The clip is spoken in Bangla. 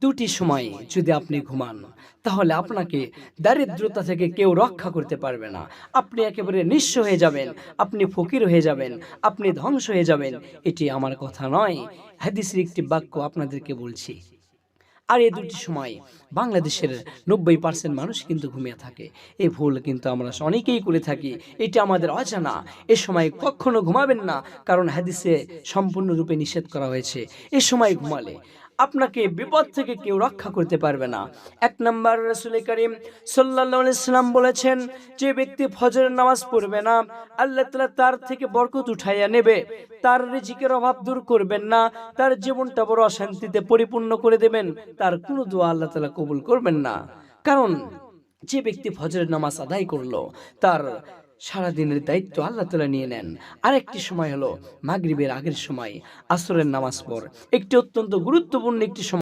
দুটি সময়ে যদি আপনি ঘুমান তাহলে আপনাকে দারিদ্রতা থেকে কেউ রক্ষা করতে পারবে না। আপনি একেবারে নিঃস্ব হয়ে যাবেন, আপনি ফকির হয়ে যাবেন, আপনি ধ্বংস হয়ে যাবেন। এটি আমার কথা নয়, হাদিসের একটি বাক্য আপনাদেরকে বলছি। আর এই দুটি সময় বাংলাদেশের ৯০% মানুষ কিন্তু ঘুমিয়ে থাকে। এই ভুল কিন্তু আমরা অনেকেই করে থাকি। এটি আমাদের অজানা। এ সময় কখনো ঘুমাবেন না, কারণ হাদিসে সম্পূর্ণরূপে নিষেধ করা হয়েছে। এ সময় ঘুমালে আপনাকে বিপদ থেকে কেউ রক্ষা করতে পারবে না। ১ নাম্বার, রাসূল করিম সাল্লাল্লাহু আলাইহি সাল্লাম বলেছেন, যে ব্যক্তি ফজরের নামাজ পড়বে না, আল্লাহ তাআলা তার থেকে বরকত উঠাইয়া নেবে। তার রিজিকের অভাব দূর করবেন না, তার জীবনটা বড় অশান্তিতে পরিপূর্ণ করে দেবেন। তার কোনো দোয়া আল্লাহ তাআলা কবুল করবেন না। কারণ যে ব্যক্তি ফজরের নামাজ আদায় করলো, তার সারাদিনের দায়িত্ব আল্লাহ তাআলা নিয়ে নেন। আরেকটি সময় হলো মাগরিবের আগের সময়, আসরের নামাজ পড়। একটি অত্যন্ত গুরুত্বপূর্ণ একটি সময়।